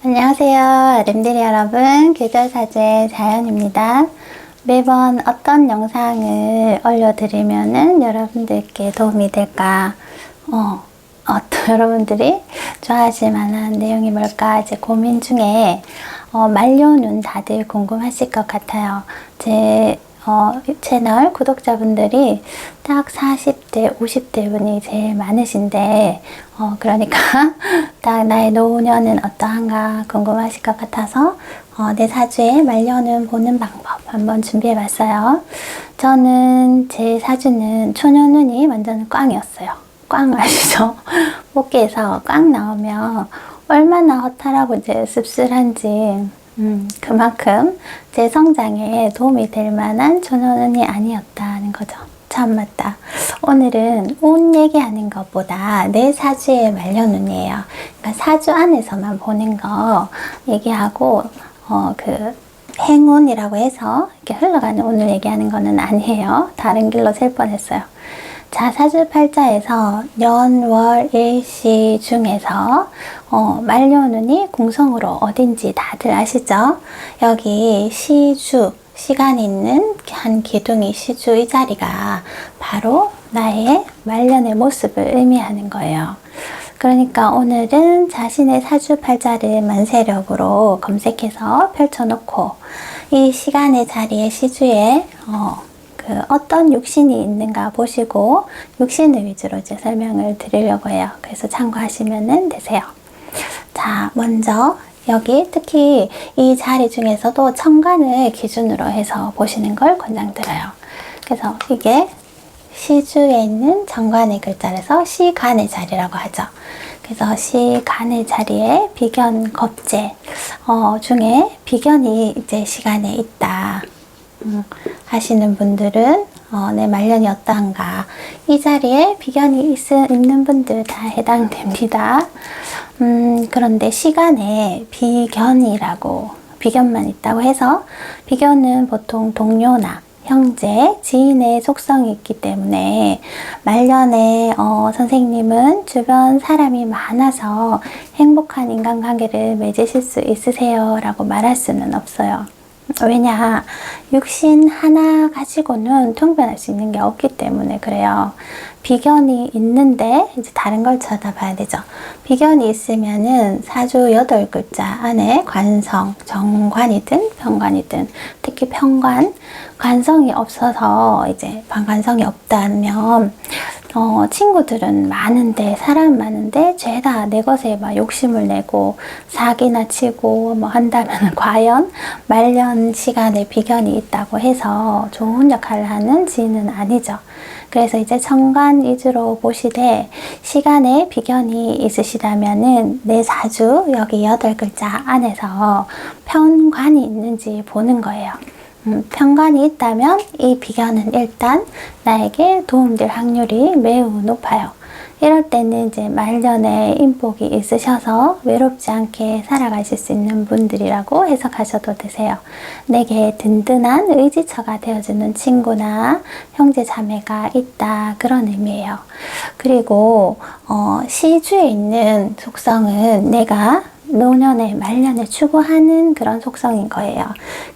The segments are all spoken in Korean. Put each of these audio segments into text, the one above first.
안녕하세요. 아름드리 여러분, 계절사주의 자연입니다. 매번 어떤 영상을 올려드리면은 여러분들께 도움이 될까? 어떤 여러분들이 좋아하실 만한 내용이 뭘까? 이제 고민 중에 만료는 다들 궁금하실 것 같아요. 제 채널 구독자분들이 딱 40대, 50대 분이 제일 많으신데, 그러니까 딱 나의 노년은 어떠한가 궁금하실 것 같아서 내 사주의 말년은 보는 방법 한번 준비해 봤어요. 저는 제 사주는 초년운이 완전 꽝이었어요. 꽝 아시죠? 뽑기에서 꽝 나오면 얼마나 허탈하고 이제 씁쓸한지 그만큼 제 성장에 도움이 될 만한 초년운이 아니었다는 거죠. 참 맞다. 오늘은 운 얘기하는 것보다 내 사주의 말년운이에요. 그러니까 사주 안에서만 보는 거 얘기하고 그 행운이라고 해서 이렇게 흘러가는 운을 얘기하는 거는 아니에요. 다른 길로 셀 뻔했어요. 자, 사주팔자에서 년, 월, 일시 중에서 말년운이 궁성으로 어딘지 다들 아시죠? 여기 시주, 시간 있는 한 기둥이 시주 이 자리가 바로 나의 말년의 모습을 의미하는 거예요. 그러니까 오늘은 자신의 사주팔자를 만세력으로 검색해서 펼쳐놓고 이 시간의 자리에 시주에 어떤 육신이 있는가 보시고 육신을 위주로 이제 설명을 드리려고 해요. 그래서 참고하시면 되세요. 자, 먼저 여기 특히 이 자리 중에서도 천간을 기준으로 해서 보시는 걸 권장드려요. 그래서 이게 시주에 있는 정관의 글자라서 시간의 자리라고 하죠. 그래서 시간의 자리에 비견, 겁재 중에 비견이 이제 시간에 있다 하시는 분들은 내 말년이 어떠한가, 이 자리에 비견이 있는 분들 다 해당됩니다. 그런데 시간에 비견이라고 비견만 있다고 해서 비견은 보통 동료나 형제, 지인의 속성이 있기 때문에 말년에 선생님은 주변 사람이 많아서 행복한 인간관계를 맺으실 수 있으세요 라고 말할 수는 없어요. 왜냐, 육신 하나 가지고는 통변할 수 있는 게 없기 때문에 그래요. 비견이 있는데 이제 다른 걸 쳐다봐야 되죠. 비견이 있으면은 사주 8글자 안에 관성, 정관이든 편관이든, 특히 편관, 관성이 없어서 이제 반관성이 없다면 친구들은 많은데, 사람 많은데 죄다 내 것에 막 욕심을 내고 사기나 치고 뭐 한다면 과연 말년 시간에 비견이 있다고 해서 좋은 역할을 하는 지인은 아니죠. 그래서 이제 천간 위주로 보시되 시간에 비견이 있으시다면은 내 사주 여기 8글자 안에서 편관이 있는지 보는 거예요. 편관이 있다면 이 비견은 일단 나에게 도움될 확률이 매우 높아요. 이럴 때는 이제 말년에 인복이 있으셔서 외롭지 않게 살아가실 수 있는 분들이라고 해석하셔도 되세요. 내게 든든한 의지처가 되어주는 친구나 형제 자매가 있다, 그런 의미예요. 그리고 시주에 있는 속성은 내가 노년에 말년에 추구하는 그런 속성인 거예요.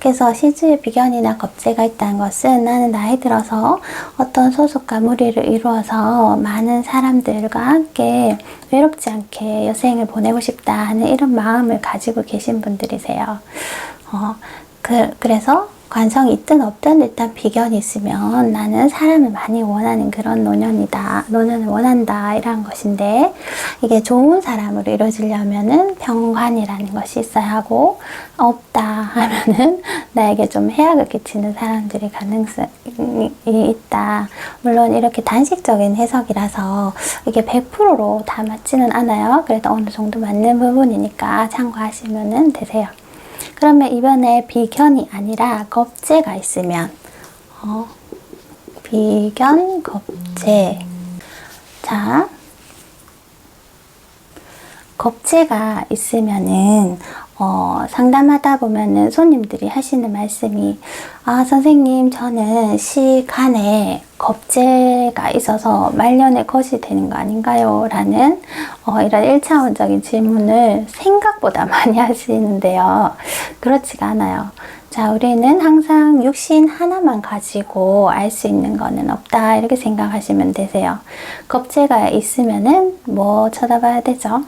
그래서 시주에 비견이나 겁재가 있다는 것은 나는 나이 들어서 어떤 소속과 무리를 이루어서 많은 사람들과 함께 외롭지 않게 여생을 보내고 싶다 하는 이런 마음을 가지고 계신 분들이세요. 그래서 관성이 있든 없든 일단 비견이 있으면 나는 사람을 많이 원하는 그런 노년이다, 노년을 원한다, 이런 것인데, 이게 좋은 사람으로 이루어지려면은 병관이라는 것이 있어야 하고, 없다 하면은 나에게 좀 해악을 끼치는 사람들이 가능성이 있다. 물론 이렇게 단식적인 해석이라서 이게 100%로 다 맞지는 않아요. 그래도 어느 정도 맞는 부분이니까 참고하시면 되세요. 그러면 이번에 비견이 아니라 겁재가 있으면 비견, 겁재. 자, 겁재가 있으면은 상담하다 보면은 손님들이 하시는 말씀이, 아, 선생님, 저는 시간에 겁재가 있어서 말년에 것이 되는 거 아닌가요? 라는 이런 1차원적인 질문을 생각보다 많이 하시는데요. 그렇지가 않아요. 자, 우리는 항상 육신 하나만 가지고 알 수 있는 거는 없다. 이렇게 생각하시면 되세요. 겁재가 있으면은 뭐 쳐다봐야 되죠?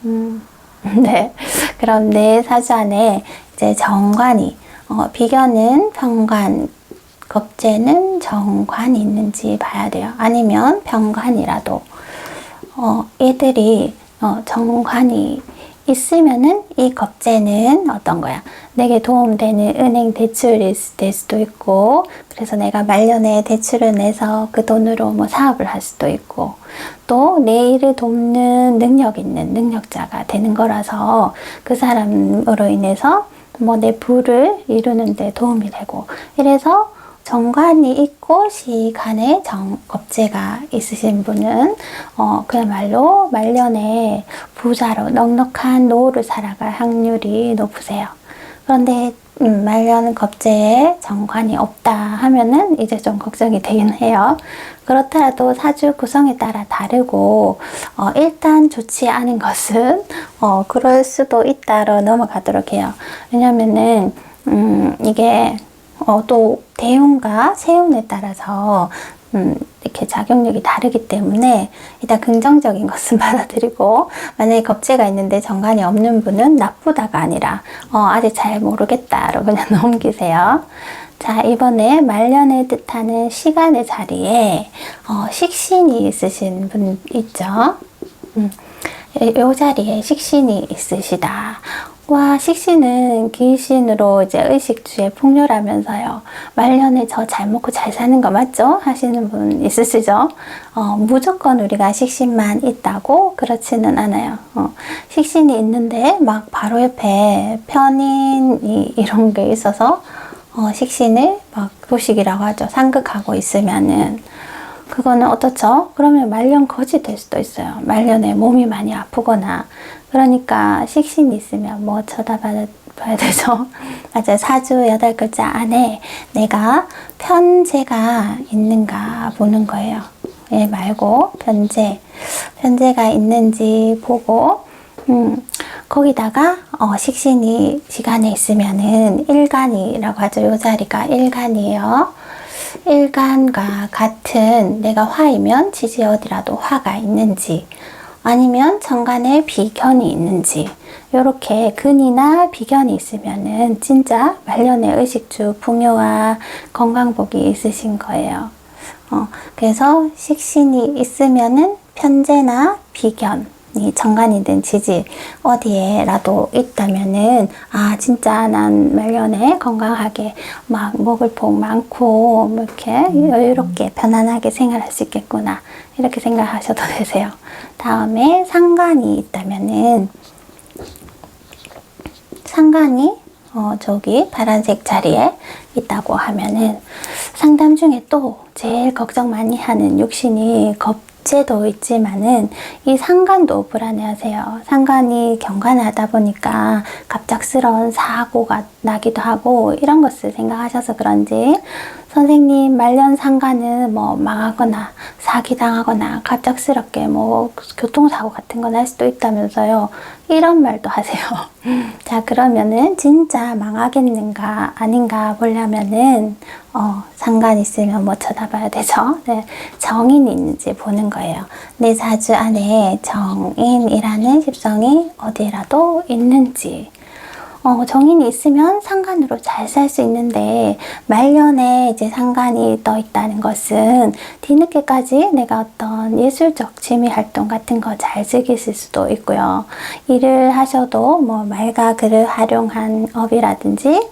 네. 그럼 내 사주 안에 이제 정관이, 비견은 편관, 겁재는 정관이 있는지 봐야 돼요. 아니면 편관이라도, 얘들이, 정관이 있으면은 이 겁재는 어떤 거야? 내게 도움되는 은행 대출이 될 수도 있고, 그래서 내가 말년에 대출을 내서 그 돈으로 뭐 사업을 할 수도 있고, 또 내 일을 돕는 능력 있는 능력자가 되는 거라서 그 사람으로 인해서 뭐 내 부를 이루는 데 도움이 되고, 이래서 정관이 있고 시간에 겁재가 있으신 분은 그야말로 말년에 부자로 넉넉한 노후를 살아갈 확률이 높으세요. 그런데 말년 겁재에 정관이 없다 하면은 이제 좀 걱정이 되긴 해요. 그렇더라도 사주 구성에 따라 다르고 일단 좋지 않은 것은 그럴 수도 있다로 넘어가도록 해요. 왜냐면은 이게 또 대운과 세운에 따라서 이렇게 작용력이 다르기 때문에 일단 긍정적인 것은 받아들이고, 만약에 겁재가 있는데 정관이 없는 분은 나쁘다가 아니라 아직 잘 모르겠다로 그냥 넘기세요. 자, 이번에 말년을 뜻하는 시간의 자리에 식신이 있으신 분 있죠? 이 자리에 식신이 있으시다. 와, 식신은 기신으로 이제 의식주에 풍요라면서요. 말년에 저 잘 먹고 잘 사는 거 맞죠? 하시는 분 있으시죠? 무조건 우리가 식신만 있다고 그렇지는 않아요. 식신이 있는데 막 바로 옆에 편인이 이런 게 있어서 식신을 막 도식이라고 하죠. 상극하고 있으면은 그거는 어떻죠? 그러면 말년 거지 될 수도 있어요. 말년에 몸이 많이 아프거나. 그러니까 식신이 있으면 뭐 쳐다봐야 되죠? 맞아요. 사주 8글자 안에 내가 편재가 있는가 보는 거예요. 예, 말고 편재가 있는지 보고 거기다가 식신이 시간에 있으면은 일간이라고 하죠. 요 자리가 일간이에요. 일간과 같은 내가 화이면 지지 어디라도 화가 있는지, 아니면 정관에 비견이 있는지, 요렇게 근이나 비견이 있으면은 진짜 말년에 의식주 풍요와 건강복이 있으신 거예요. 그래서 식신이 있으면은 편재나 비견, 이 정관이든 지지 어디에라도 있다면은 아, 진짜 난 말년에 건강하게 막 먹을 복 많고 뭐 이렇게 여유롭게 편안하게 생활할 수 있겠구나, 이렇게 생각하셔도 되세요. 다음에 상관이 있다면은, 상관이 저기 파란색 자리에 있다고 하면은 상담 중에 또 제일 걱정 많이 하는 육신이 겁재도 있지만은 이 상관도 불안해하세요. 상관이 경관하다 보니까 갑작스러운 사고가 나기도 하고 이런 것을 생각하셔서 그런지, 선생님 말년 상관은 뭐 망하거나 사기당하거나 갑작스럽게 뭐 교통사고 같은 거 날 수도 있다면서요. 이런 말도 하세요. 자, 그러면은 진짜 망하겠는가 아닌가 보려면은 상관 있으면 뭐 쳐다봐야 되죠. 네, 정인이 있는지 보는 거예요. 내 사주 안에 정인이라는 십성이 어디라도 있는지. 정인이 있으면 상관으로 잘 살 수 있는데, 말년에 이제 상관이 떠 있다는 것은 뒤늦게까지 내가 어떤 예술적 취미 활동 같은 거 잘 즐기실 수도 있고요. 일을 하셔도 뭐 말과 글을 활용한 업이라든지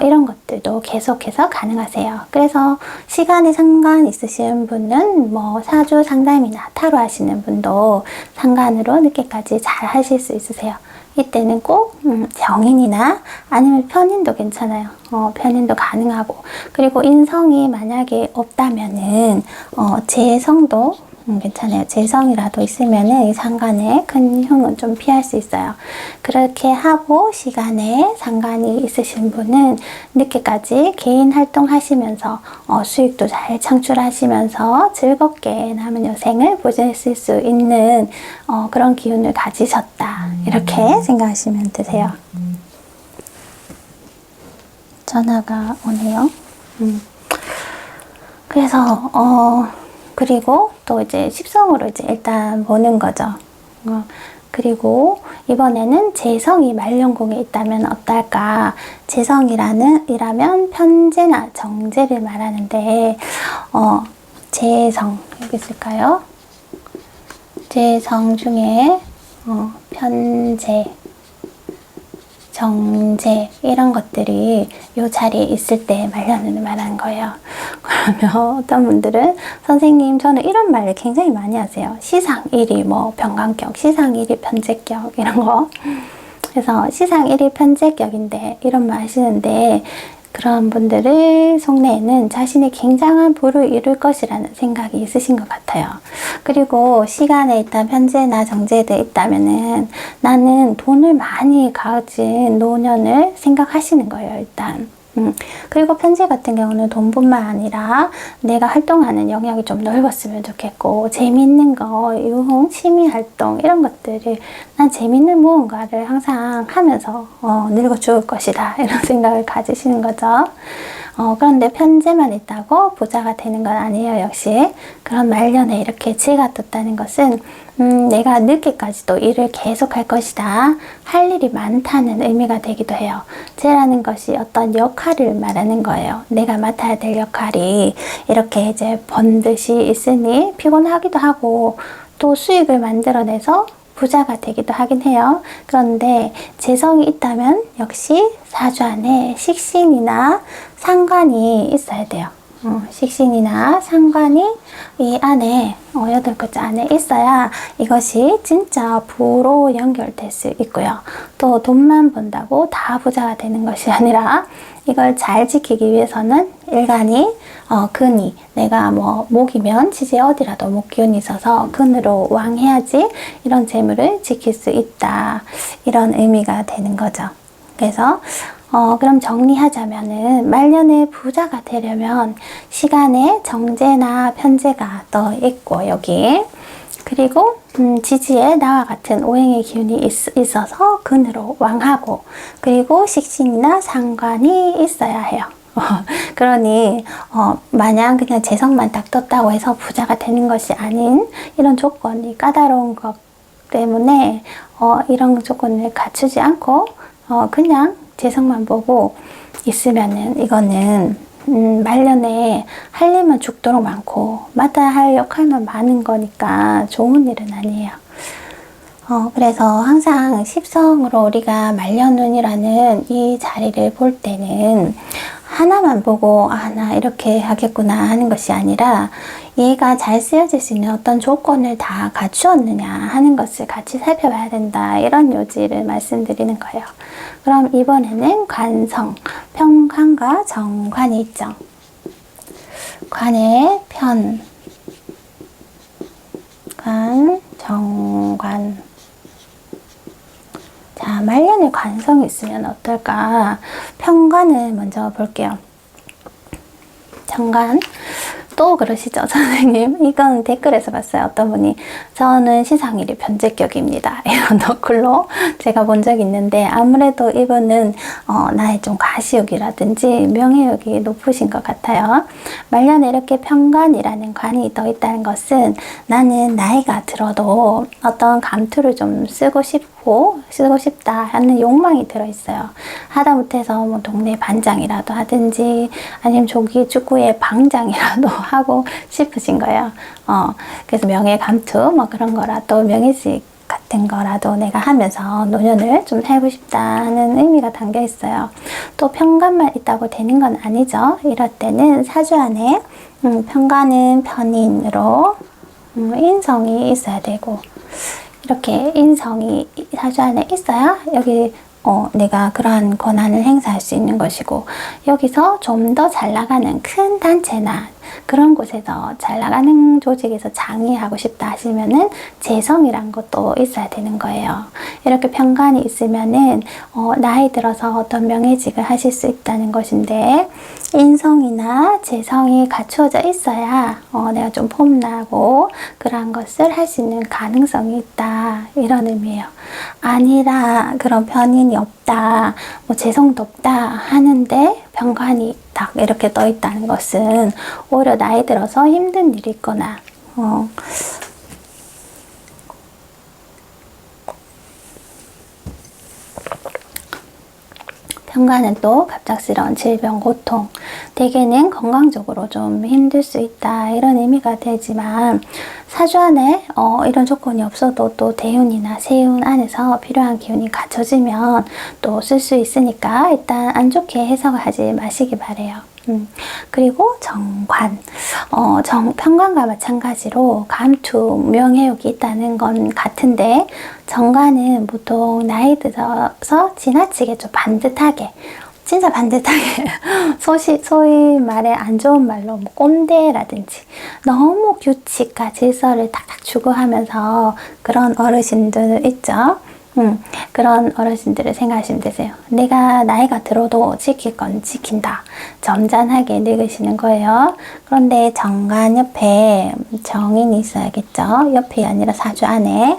이런 것들도 계속해서 가능하세요. 그래서 시간에 상관 있으신 분은 뭐 사주 상담이나 타로 하시는 분도 상관으로 늦게까지 잘 하실 수 있으세요. 이때는 꼭 정인이나 아니면 편인도 괜찮아요. 편인도 가능하고, 그리고 인성이 만약에 없다면은 재성도 괜찮아요. 재성이라도 있으면은 이 상관에 큰 흉은 좀 피할 수 있어요. 그렇게 하고 시간에 상관이 있으신 분은 늦게까지 개인 활동하시면서 수익도 잘 창출하시면서 즐겁게 남은 여생을 보내실 수 있는 그런 기운을 가지셨다. 이렇게 생각하시면 되세요. 전화가 오네요. 그래서 그리고 또 이제 십성으로 이제 일단 보는 거죠. 그리고 이번에는 재성이 말년궁에 있다면 어떨까? 재성이라면 편재나 정재를 말하는데 재성 여기 있을까요? 재성 중에 편재, 정제 이런 것들이 이 자리에 있을 때 말년을 말하는 거예요. 그러면 어떤 분들은 선생님 저는 이런 말을 굉장히 많이 하세요. 시상일이 뭐 병간격, 시상일이 편제격 이런 거. 그래서 시상일이 편제격인데 이런 말 하시는데 그런 분들의 속내에는 자신이 굉장한 부를 이룰 것이라는 생각이 있으신 것 같아요. 그리고 시간에 일단 편제나 정제돼 있다면은 나는 돈을 많이 가진 노년을 생각하시는 거예요, 일단. 그리고 편지 같은 경우는 돈뿐만 아니라 내가 활동하는 영역이 좀 넓었으면 좋겠고 재미있는 거, 유흥, 취미 활동 이런 것들을 난 재미있는 무언가를 항상 하면서 늙어 죽을 것이다 이런 생각을 가지시는 거죠. 그런데 편제만 있다고 부자가 되는 건 아니에요. 역시 그런 말년에 이렇게 지가 떴다는 것은 내가 늦게까지도 일을 계속할 것이다. 할 일이 많다는 의미가 되기도 해요. 재라는 것이 어떤 역할을 말하는 거예요. 내가 맡아야 될 역할이 이렇게 이제 번듯이 있으니 피곤하기도 하고 또 수익을 만들어내서 부자가 되기도 하긴 해요. 그런데 재성이 있다면 역시 사주 안에 식신이나 상관이 있어야 돼요. 식신이나 상관이 이 안에 8글자 안에 있어야 이것이 진짜 부로 연결될 수 있고요. 또 돈만 번다고 다 부자가 되는 것이 아니라 이걸 잘 지키기 위해서는 일간이 근이 내가 뭐 목이면 지지에 어디라도 목기운이 있어서 근으로 왕해야지 이런 재물을 지킬 수 있다. 이런 의미가 되는 거죠. 그래서 그럼 정리하자면은 말년에 부자가 되려면 시간에 정제나 편제가 또 있고 여기 그리고 지지에 나와 같은 오행의 기운이 있어서 근으로 왕하고 그리고 식신이나 상관이 있어야 해요. 그러니 마냥 그냥 재성만 딱 떴다고 해서 부자가 되는 것이 아닌 이런 조건이 까다로운 것 때문에 이런 조건을 갖추지 않고 그냥 재성만 보고 있으면은 이거는 말년에 할 일만 죽도록 많고 맡아야 할 역할만 많은 거니까 좋은 일은 아니에요. 그래서 항상 십성으로 우리가 말년운이라는 이 자리를 볼 때는 하나만 보고 나 이렇게 하겠구나 하는 것이 아니라 얘가 잘 쓰여질 수 있는 어떤 조건을 다 갖추었느냐 하는 것을 같이 살펴봐야 된다. 이런 요지를 말씀드리는 거예요. 그럼 이번에는 관성, 편관과 정관이 있죠. 관의 편, 관, 정관. 자, 말년에 관성이 있으면 어떨까? 편관을 먼저 볼게요. 정관. 또 그러시죠, 선생님? 이건 댓글에서 봤어요. 어떤 분이 저는 시상일이 변제격입니다. 이런 댓글로 제가 본 적이 있는데 아무래도 이분은 나의 좀 가시욕이라든지 명예욕이 높으신 것 같아요. 말년에 이렇게 편관이라는 관이 더 있다는 것은 나는 나이가 들어도 어떤 감투를 좀 쓰고 싶다 하는 욕망이 들어있어요. 하다못해서 뭐 동네 반장이라도 하든지 아니면 조기 축구의 방장이라도 하고 싶으신 거예요. 그래서 명예 감투 뭐 그런 거라도 명예직 같은 거라도 내가 하면서 노년을 좀 살고 싶다 하는 의미가 담겨 있어요. 또 편관만 있다고 되는 건 아니죠. 이럴 때는 사주 안에 편관은 편인으로 인성이 있어야 되고 이렇게 인성이 사주 안에 있어야 여기 내가 그러한 권한을 행사할 수 있는 것이고 여기서 좀 더 잘 나가는 큰 단체나 그런 곳에서 잘 나가는 조직에서 장의하고 싶다 하시면은 재성이란 것도 있어야 되는 거예요. 이렇게 편관이 있으면은 나이 들어서 어떤 명예직을 하실 수 있다는 것인데, 인성이나 재성이 갖추어져 있어야 내가 좀 폼나고 그러한 것을 할 수 있는 가능성이 있다, 이런 의미예요. 아니라 그런 편인이 없다, 뭐 재성도 없다 하는데 병관이 딱 이렇게 떠 있다는 것은 오히려 나이 들어서 힘든 일이 있거나 병관은 또 갑작스러운 질병, 고통, 대개는 건강적으로 좀 힘들 수 있다, 이런 의미가 되지만, 사주 안에 이런 조건이 없어도 또 대운이나 세운 안에서 필요한 기운이 갖춰지면 또 쓸 수 있으니까 일단 안 좋게 해석을 하지 마시기 바래요. 그리고 정관, 편관과 마찬가지로 감투, 명예욕이 있다는 건 같은데, 정관은 보통 나이 들어서 지나치게 좀 반듯하게, 진짜 반듯하게 소위 말해 안 좋은 말로 뭐 꼰대라든지 너무 규칙과 질서를 탁탁 추구하면서 그런 어르신들 있죠. 그런 어르신들을 생각하시면 되세요. 내가 나이가 들어도 지킬 건 지킨다, 점잖하게 늙으시는 거예요. 그런데 정관 옆에 정인이 있어야겠죠. 옆이 아니라 사주 안에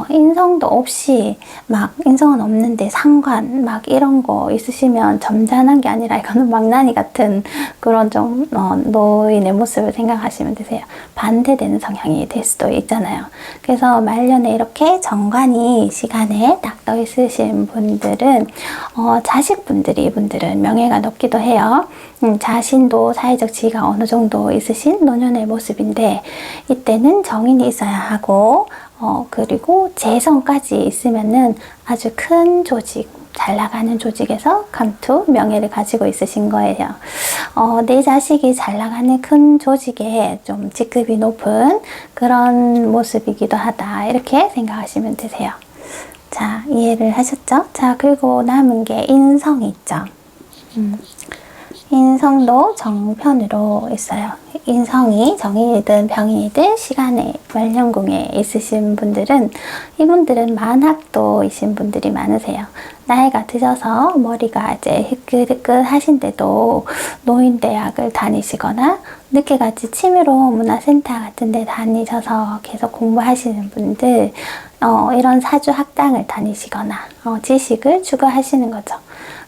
인성도 없이 막 인성은 없는데 상관 막 이런 거 있으시면 점잖은 게 아니라 이거는 망나니 같은 그런 좀 노인의 모습을 생각하시면 되세요. 반대되는 성향이 될 수도 있잖아요. 그래서 말년에 이렇게 정관이 시간에 딱 떠 있으신 분들은 자식분들이, 이분들은 명예가 높기도 해요. 자신도 사회적 지위가 어느 정도 있으신 노년의 모습인데, 이때는 정인이 있어야 하고 그리고 재성까지 있으면은 아주 큰 조직, 잘 나가는 조직에서 감투, 명예를 가지고 있으신 거예요. 내 자식이 잘 나가는 큰 조직에 좀 직급이 높은 그런 모습이기도 하다, 이렇게 생각하시면 되세요. 자, 이해를 하셨죠? 자, 그리고 남은 게 인성이 있죠. 인성도 정편으로 있어요. 인성이 정인이든 병인이든 시간에 말년궁에 있으신 분들은, 이분들은 만학도이신 분들이 많으세요. 나이가 드셔서 머리가 이제 희끗희끗 하신데도 노인대학을 다니시거나 늦게까지 취미로 문화센터 같은 데 다니셔서 계속 공부하시는 분들, 이런 사주 학당을 다니시거나 지식을 추구하시는 거죠.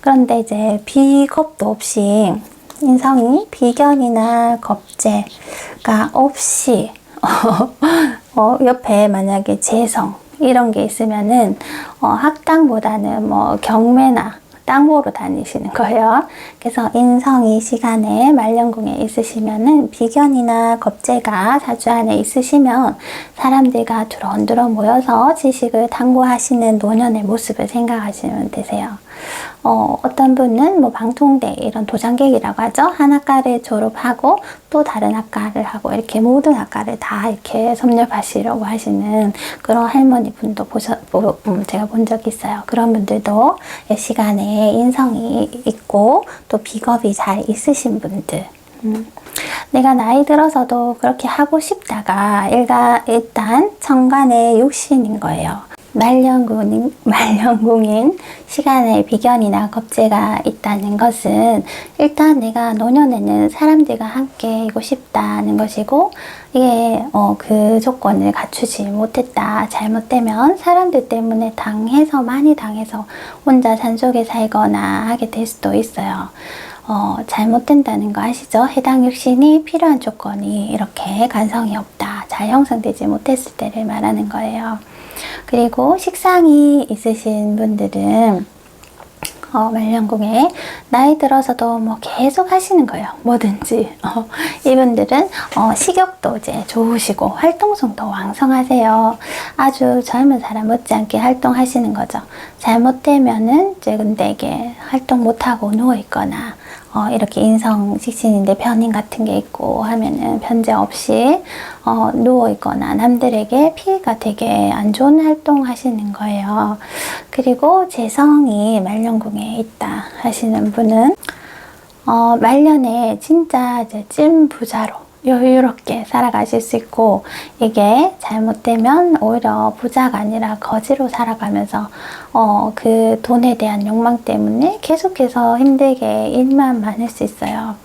그런데 이제 비겁도 없이, 인성이 비견이나 겁재가 없이 옆에 만약에 재성 이런 게 있으면은 학당보다는 뭐 경매나 땅 보러 다니시는 거예요. 그래서 인성이 시간에 말년궁에 있으시면은 비견이나 겁재가 사주 안에 있으시면 사람들과 두런두런 모여서 지식을 탐구하시는 노년의 모습을 생각하시면 되세요. 어떤 분은 뭐 방통대, 이런 도장객이라고 하죠. 한 학과를 졸업하고 또 다른 학과를 하고 이렇게 모든 학과를 다 이렇게 섭렵하시려고 하시는 그런 할머니 분도 제가 본 적이 있어요. 그런 분들도 시간에 인성이 있고 또 비겁이 잘 있으신 분들, 내가 나이 들어서도 그렇게 하고 싶다가 일단 정관의 육신인 거예요. 말년궁인 시간에 비견이나 겁재가 있다는 것은 일단 내가 노년에는 사람들과 함께이고 싶다는 것이고, 이게 그 조건을 갖추지 못했다, 잘못되면 사람들 때문에 많이 당해서 혼자 산속에 살거나 하게 될 수도 있어요. 잘못된다는 거 아시죠? 해당 육신이 필요한 조건이 이렇게 간성이 없다, 잘 형성되지 못했을 때를 말하는 거예요. 그리고 식상이 있으신 분들은 말년궁에 나이 들어서도 뭐 계속 하시는 거예요. 뭐든지. 이분들은 식욕도 이제 좋으시고 활동성도 왕성하세요. 아주 젊은 사람 못지않게 활동하시는 거죠. 잘못되면은 이제 근데 이게 활동 못하고 누워있거나 이렇게 인성식신인데 편인 같은 게 있고 하면은 편제 없이 누워있거나 남들에게 피해가 되게 안 좋은 활동 하시는 거예요. 그리고 재성이 말년궁에 있다 하시는 분은 말년에 진짜 이제 찐 부자로 여유롭게 살아가실 수 있고, 이게 잘못되면 오히려 부자가 아니라 거지로 살아가면서 그 돈에 대한 욕망 때문에 계속해서 힘들게 일만 많을 수 있어요.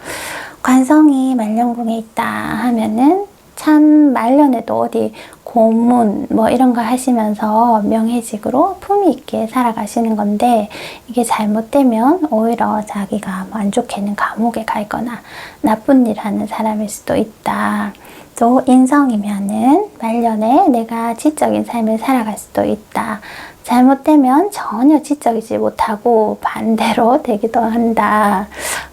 관성이 말년궁에 있다 하면은 참 말년에도 어디 고문 뭐 이런 거 하시면서 명예직으로 품위 있게 살아가시는 건데, 이게 잘못되면 오히려 자기가 뭐 안 좋게는 감옥에 가 있거나 나쁜 일 하는 사람일 수도 있다. 또 인성이면은 말년에 내가 지적인 삶을 살아갈 수도 있다. 잘못되면 전혀 지적이지 못하고 반대로 되기도 한다.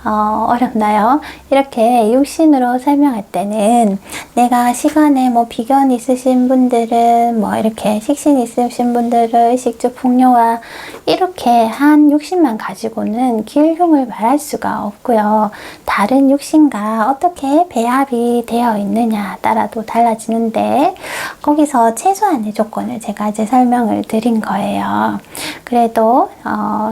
어렵나요? 이렇게 육신으로 설명할 때는 내가 시간에 뭐 비견 있으신 분들은 뭐 이렇게 식신 있으신 분들은 식주 풍요와 이렇게 한 육신만 가지고는 길흉을 말할 수가 없고요. 다른 육신과 어떻게 배합이 되어 있느냐 따라도 달라지는데, 거기서 최소한의 조건을 제가 이제 설명을 드린 거예요. 그래도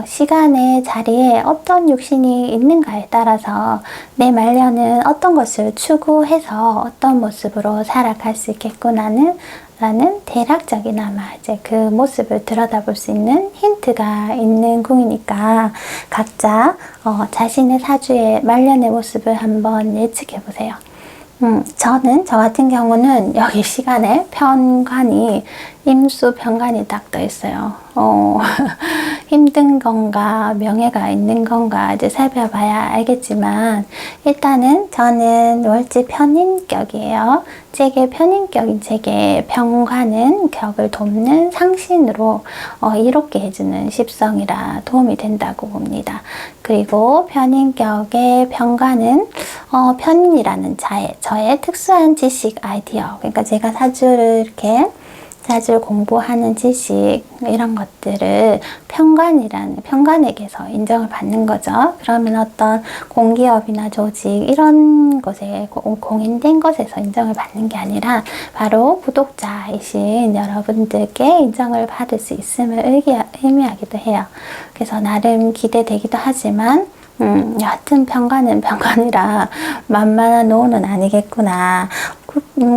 시간의 자리에 어떤 육신이 있는가에 따라서 내 말년은 어떤 것을 추구해서 어떤 모습으로 살아갈 수 있겠구나는 라는 대략적이나마 이제 그 모습을 들여다볼 수 있는 힌트가 있는 궁이니까, 각자 자신의 사주의 말년의 모습을 한번 예측해 보세요. 저 같은 경우는 여기 시간에 편관이 임수 편관이 딱 떠 있어요. 힘든 건가 명예가 있는 건가 이제 살펴봐야 알겠지만, 일단은 저는 월지 편인격이에요. 제게 편인격인 제게 편관은 격을 돕는 상신으로 이롭게 해주는 십성이라 도움이 된다고 봅니다. 그리고 편인격의 편관은 편인이라는 저의 특수한 지식 아이디어, 그러니까 제가 사주를 공부하는 지식 이런 것들을 편관에게서 인정을 받는 거죠. 그러면 어떤 공기업이나 조직 이런 것에 공인된 것에서 인정을 받는 게 아니라 바로 구독자이신 여러분들께 인정을 받을 수 있음을 의미하기도 해요. 그래서 나름 기대되기도 하지만 여하튼 편관은 편관이라 만만한 노는 아니겠구나.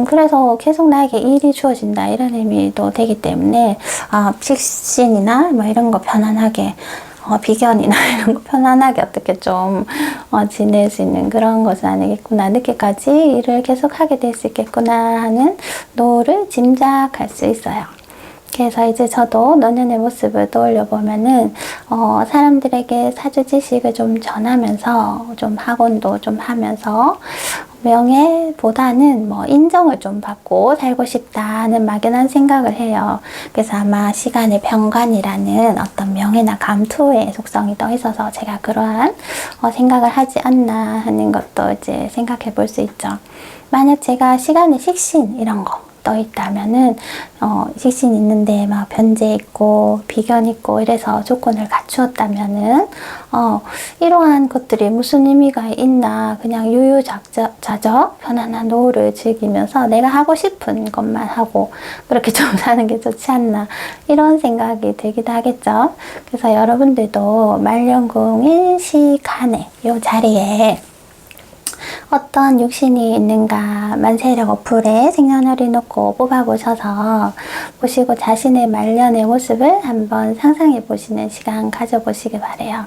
그래서 계속 나에게 일이 주어진다 이런 의미도 되기 때문에 식신이나 뭐 이런 거 편안하게 비견이나 이런 거 편안하게 어떻게 좀 지낼 수 있는 그런 것은 아니겠구나, 늦게까지 일을 계속 하게 될 수 있겠구나 하는 노를 짐작할 수 있어요. 그래서 이제 저도 노년의 모습을 떠올려 보면은 사람들에게 사주 지식을 좀 전하면서 좀 학원도 좀 하면서 명예보다는 뭐 인정을 좀 받고 살고 싶다는 막연한 생각을 해요. 그래서 아마 시간의 편관이라는 어떤 명예나 감투의 속성이 떠 있어서 제가 그러한 생각을 하지 않나 하는 것도 이제 생각해 볼 수 있죠. 만약 제가 시간의 식신 이런 거 떠 있다면은 식신 있는데 막 변제 있고 비견 있고 이래서 조건을 갖추었다면은 이러한 것들이 무슨 의미가 있나, 그냥 유유자적 편안한 노후를 즐기면서 내가 하고 싶은 것만 하고 그렇게 좀 사는 게 좋지 않나, 이런 생각이 들기도 하겠죠. 그래서 여러분들도 말년궁 일시간에 이 자리에 어떤 육신이 있는가 만세력 어플에 생년월일 놓고 뽑아보셔서 보시고 자신의 말년의 모습을 한번 상상해 보시는 시간 가져보시길 바래요.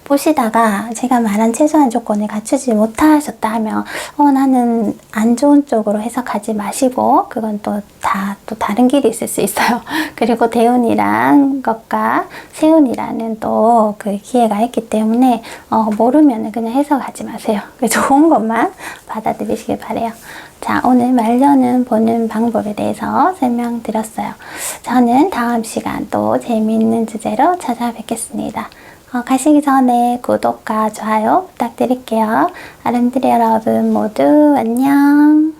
보시다가 제가 말한 최소한 조건을 갖추지 못하셨다 하면 나는 안 좋은 쪽으로 해석하지 마시고, 그건 또 다른 길이 있을 수 있어요. 그리고 대운이란 것과 세운이라는 또 그 기회가 있기 때문에 모르면 그냥 해석하지 마세요. 좋은 것만 받아들이시길 바래요. 자, 오늘 말년은 보는 방법에 대해서 설명드렸어요. 저는 다음 시간 또 재미있는 주제로 찾아뵙겠습니다. 가시기 전에 구독과 좋아요 부탁드릴게요. 아름드리 여러분 모두 안녕.